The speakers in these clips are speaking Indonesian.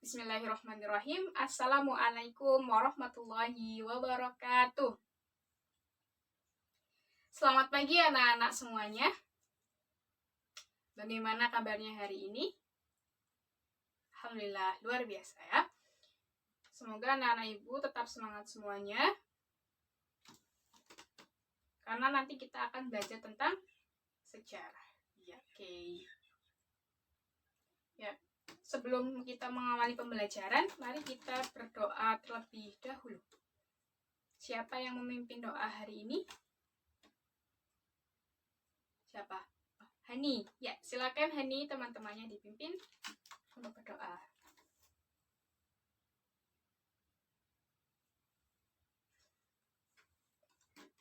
Bismillahirrahmanirrahim. Assalamualaikum warahmatullahi wabarakatuh. Selamat pagi anak-anak semuanya. Bagaimana kabarnya hari ini? Alhamdulillah, luar biasa ya. Semoga anak-anak ibu tetap semangat semuanya. Karena nanti kita akan belajar tentang sejarah. Ya, oke. Ya. Sebelum kita mengawali pembelajaran, mari kita berdoa terlebih dahulu. Siapa yang memimpin doa hari ini? Siapa? Hani. Ya, silakan Hani, teman-temannya dipimpin untuk berdoa.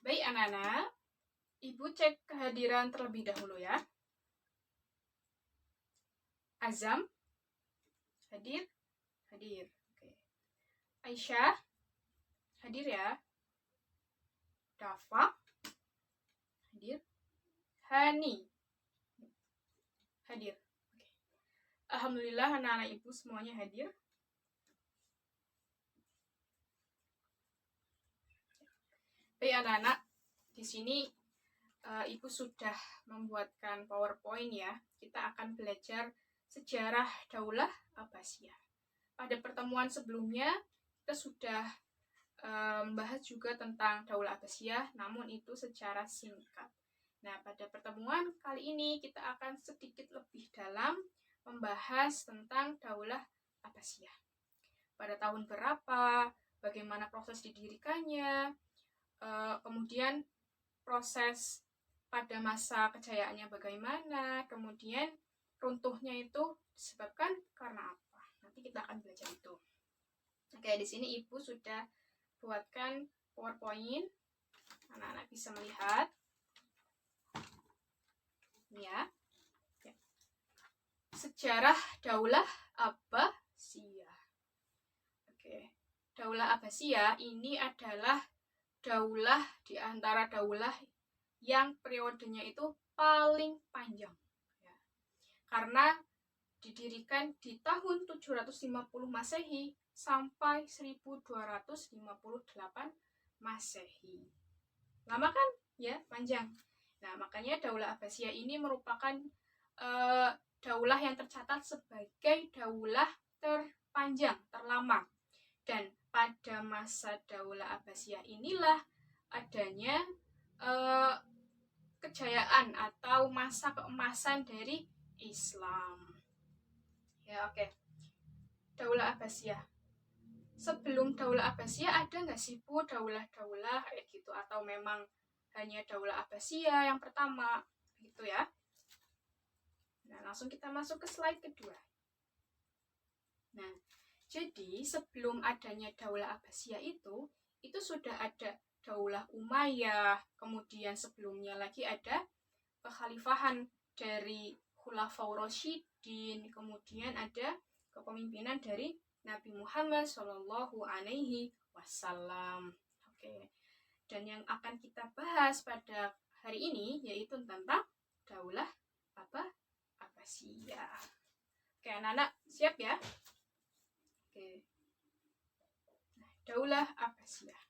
Baik anak-anak, Ibu cek kehadiran terlebih dahulu ya. Azam, hadir? Hadir. Oke. Aisyah, hadir ya. Dafa, hadir. Hani, hadir. Oke. Alhamdulillah anak-anak ibu semuanya hadir. Baik anak-anak, di sini ibu sudah membuatkan PowerPoint ya. Kita akan belajar sejarah Daulah Abbasiyah. Pada pertemuan sebelumnya kita sudah membahas juga tentang Daulah Abbasiyah, namun itu secara singkat. Nah, pada pertemuan kali ini kita akan sedikit lebih dalam membahas tentang Daulah Abbasiyah. Pada tahun berapa, bagaimana proses didirikannya, kemudian proses pada masa kejayaannya bagaimana, kemudian runtuhnya itu disebabkan karena apa. Nanti kita akan belajar itu. Oke, di sini ibu sudah buatkan PowerPoint. Anak-anak bisa melihat. Ya. Sejarah Daulah Abbasiyah. Oke. Daulah Abbasiyah ini adalah daulah di antara daulah yang periodenya itu paling panjang. Ya. Karena didirikan di tahun 750 Masehi sampai 1258 Masehi. Lama kan? Ya, panjang. Nah, makanya Daulah Abbasiyah ini merupakan daulah yang tercatat sebagai daulah terpanjang, terlama. Dan pada masa Daulah Abbasiyah inilah adanya kejayaan atau masa keemasan dari Islam. Ya, oke. Daulah Abbasiyah. Sebelum Daulah Abbasiyah ada nggak sih Bu daulah-daulah kayak gitu, atau memang hanya Daulah Abbasiyah yang pertama gitu ya? Nah, langsung kita masuk ke slide kedua. Nah, jadi sebelum adanya Daulah Abbasiyah itu sudah ada Daulah Umayyah, kemudian sebelumnya lagi ada kekhalifahan dari Khulafaur Rasyidin, kemudian ada kepemimpinan dari Nabi Muhammad Shallallahu Alaihi Wasallam. Oke, dan yang akan kita bahas pada hari ini yaitu tentang Daulah Abbasiyah. Oke, anak-anak siap ya? Oke. Nah, Daulah Abbasiyah.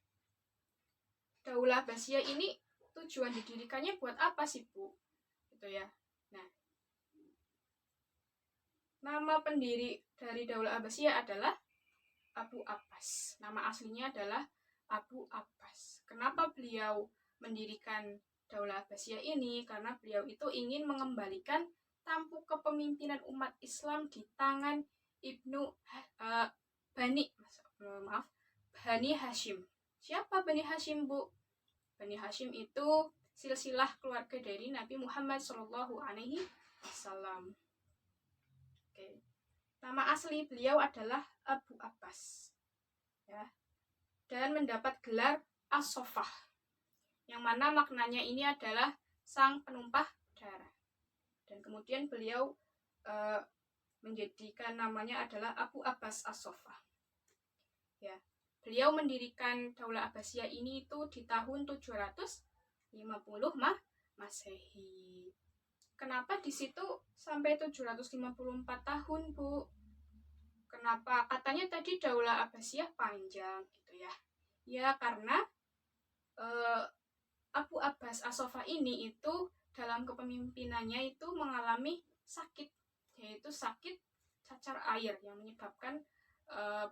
Daulah Abbasiyah ini tujuan didirikannya buat apa sih Bu? Gitu ya. Nah, nama pendiri dari Daulah Abbasiyah adalah Abu Abbas. Nama aslinya adalah Abu Abbas. Kenapa beliau mendirikan Daulah Abbasiyah ini? Karena beliau itu ingin mengembalikan tampuk kepemimpinan umat Islam di tangan Bani Hashim. Siapa Bani Hashim, Bu? Bani Hashim itu silsilah keluarga dari Nabi Muhammad Shallallahu Alaihi Wasallam. Oke. Nama asli beliau adalah Abu Abbas. Ya. Dan mendapat gelar As-Sofah, yang mana maknanya ini adalah sang penumpah darah. Dan kemudian beliau menjadikan namanya adalah Abu Abbas As-Sofah. Ya, beliau mendirikan Daulah Abbasiyah ini itu di tahun 750 Masehi. Kenapa di situ sampai 754 tahun, Bu? Kenapa katanya tadi Daulah Abbasiyah panjang gitu ya? Ya karena Abu Abbas As-Sofah ini itu dalam kepemimpinannya itu mengalami sakit, yaitu sakit cacar air yang menyebabkan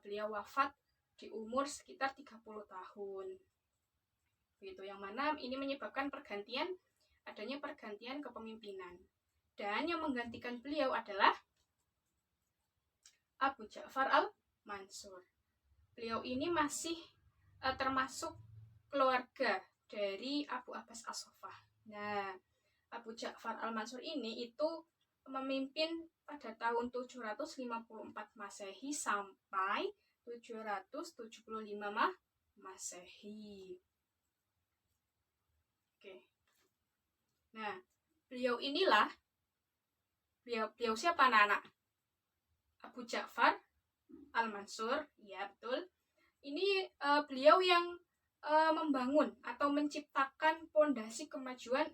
beliau wafat di umur sekitar 30 tahun. Begitu, yang mana ini menyebabkan adanya pergantian kepemimpinan. Dan yang menggantikan beliau adalah Abu Ja'far al-Mansur. Beliau ini masih termasuk keluarga dari Abu Abbas As-Sofah. Nah, Abu Ja'far al-Mansur ini itu memimpin pada tahun 754 Masehi sampai 775 Masehi. Oke. Nah, beliau siapa anak-anak? Abu Ja'far al-Mansur, ya betul. Ini beliau yang membangun atau menciptakan pondasi kemajuan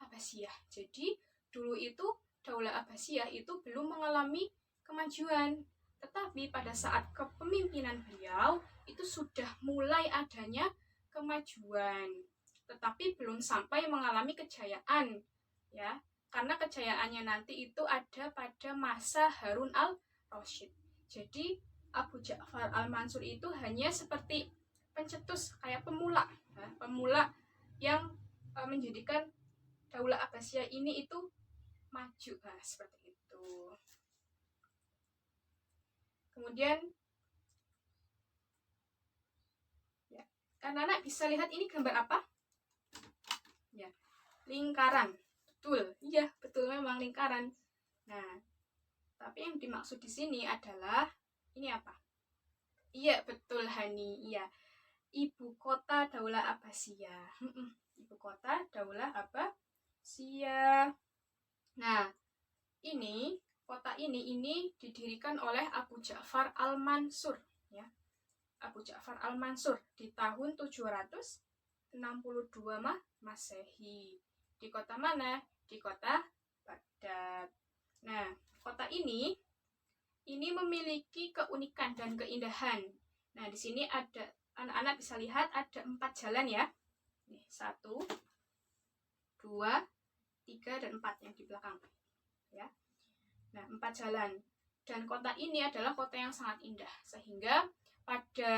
Abbasiyah. Jadi dulu itu Daulah Abbasiyah itu belum mengalami kemajuan, tetapi pada saat kepemimpinan beliau itu sudah mulai adanya kemajuan, tetapi belum sampai mengalami kejayaan, ya. Karena kejayaannya nanti itu ada pada masa Harun al-Rasyid. Jadi Abu Ja'far al-Mansur itu hanya seperti pencetus, kayak pemula yang menjadikan Daulah Abbasiyah ini itu maju, seperti itu. Kemudian ya, anak-anak bisa lihat ini gambar apa? Ya, lingkaran. Betul, iya betul, memang lingkaran. Nah, tapi yang dimaksud di sini adalah ini apa? Iya betul Hani, iya. Ibu kota Daulah Abbasiyah. Ibu kota Daulah Abbasiyah. Nah, ini kota ini didirikan oleh Abu Ja'far al-Mansur, ya. Abu Ja'far al-Mansur di tahun 762 Masehi. Di kota mana? Di kota Baghdad. Nah, kota ini memiliki keunikan dan keindahan. Nah, di sini ada, anak-anak bisa lihat ada 4 jalan ya. Nih, 1, 2, 3, dan 4 yang di belakang. Ya. Nah, 4 jalan. Dan kota ini adalah kota yang sangat indah, sehingga pada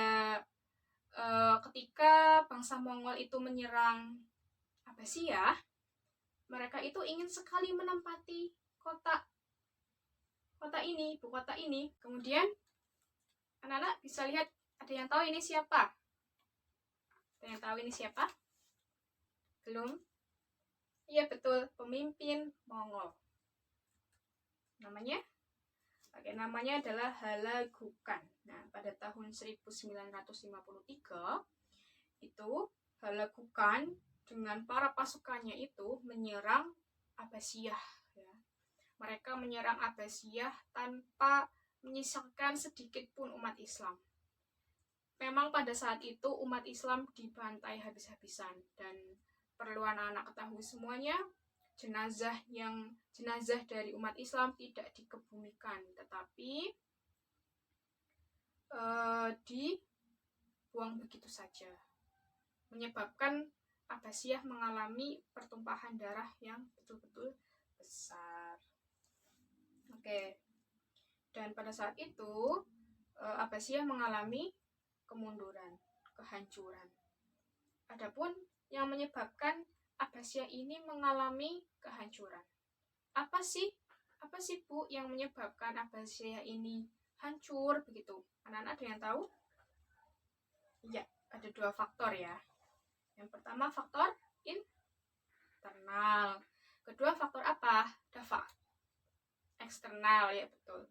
ketika bangsa Mongol itu menyerang Abbasiyah, mereka itu ingin sekali menempati ibu kota ini. Kemudian anak-anak bisa lihat, ada yang tahu ini siapa? Ada yang tahu ini siapa? Belum? Iya betul, pemimpin Mongol. Namanya adalah Hulagukan. Nah, pada tahun 1953 itu Hulagukan dengan para pasukannya itu menyerang Abbasiyah, ya. Mereka menyerang Abbasiyah tanpa menyisakan sedikit pun umat Islam. Memang pada saat itu umat Islam dibantai habis-habisan, dan perlu anak-anak ketahui semuanya, jenazah dari umat Islam tidak dikebumikan, tetapi dibuang begitu saja, menyebabkan Abbasiyah mengalami pertumpahan darah yang betul-betul besar. Oke. Dan pada saat itu Abbasiyah mengalami kemunduran, kehancuran. Adapun yang menyebabkan Abbasiyah ini mengalami kehancuran, apa sih Bu yang menyebabkan Abbasiyah ini hancur begitu? Anak-anak ada yang tahu? Iya, ada 2 faktor ya. Yang pertama faktor internal. Kedua faktor apa? Dafa. Eksternal, ya betul.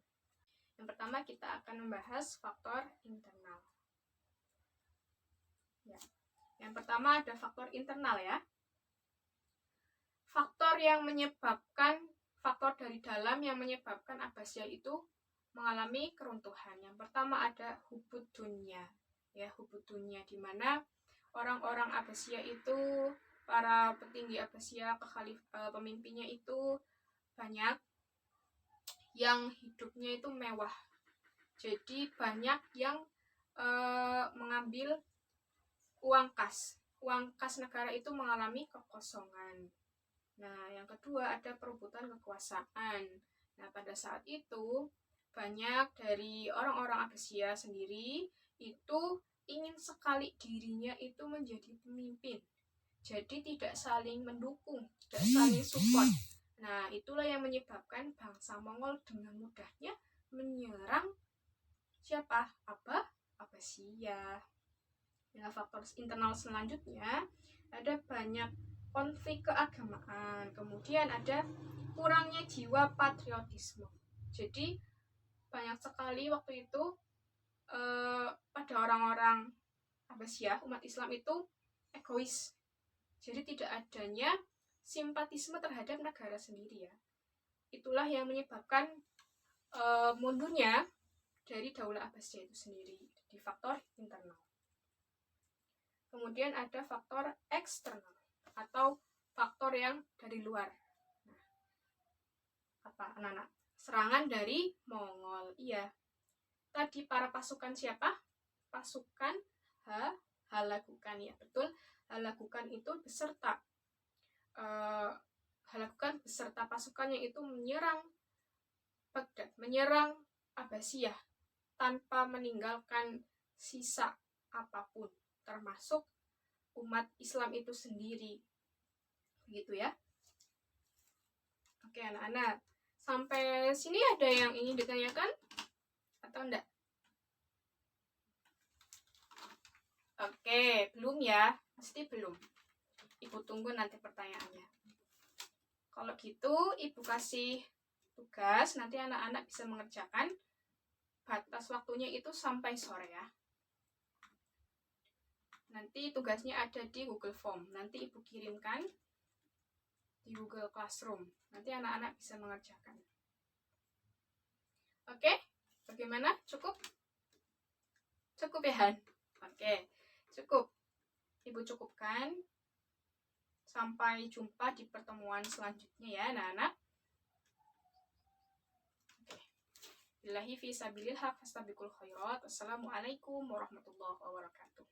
Yang pertama kita akan membahas faktor internal. Ya. Yang pertama ada faktor internal ya. Faktor dari dalam yang menyebabkan Abbasiyah itu mengalami keruntuhan. Yang pertama ada hubud dunya. Ya, hubud dunya, di mana orang-orang Abbasiyah itu, para petinggi Abbasiyah, pemimpinnya itu banyak yang hidupnya itu mewah. Jadi banyak yang mengambil uang kas. Uang kas negara itu mengalami kekosongan. Nah, yang kedua ada perebutan kekuasaan. Nah, pada saat itu banyak dari orang-orang Abbasiyah sendiri itu ingin sekali dirinya itu menjadi pemimpin. Jadi tidak saling mendukung, tidak saling support. Nah, itulah yang menyebabkan bangsa Mongol dengan mudahnya menyerang siapa? Abbasiyah. Nah, faktor internal selanjutnya ada banyak konflik keagamaan, kemudian ada kurangnya jiwa patriotisme. Jadi banyak sekali waktu itu pada orang-orang Abbasiyah, umat Islam itu egois. Jadi tidak adanya simpatisme terhadap negara sendiri ya. Itulah yang menyebabkan mundurnya dari Daulah Abbasiyah itu sendiri di faktor internal. Kemudian ada faktor eksternal atau faktor yang dari luar. Nah, apa anak-anak? Serangan dari Mongol. Iya. Tadi para pasukan siapa? Pasukan Halagukan ya, betul. Halagukan itu beserta Halagukan beserta pasukannya itu menyerang Baghdad, menyerang Abbasiyah tanpa meninggalkan sisa apapun, termasuk umat Islam itu sendiri. Begitu ya. Oke anak-anak, sampai sini ada yang ingin ditanyakan atau enggak? Oke, belum ya? Pasti belum. Ibu tunggu nanti pertanyaannya. Kalau gitu, Ibu kasih tugas, nanti anak-anak bisa mengerjakan. Batas waktunya itu sampai sore ya. Nanti tugasnya ada di Google Form. Nanti Ibu kirimkan di Google Classroom. Nanti anak-anak bisa mengerjakan. Oke? Bagaimana? Cukup? Cukup ya, Han? Oke, cukup. Ibu cukupkan. Sampai jumpa di pertemuan selanjutnya ya, anak-anak. Oke. Billahi fi sabilillah fastabiqul khairat. Wassalamualaikum warahmatullahi wabarakatuh.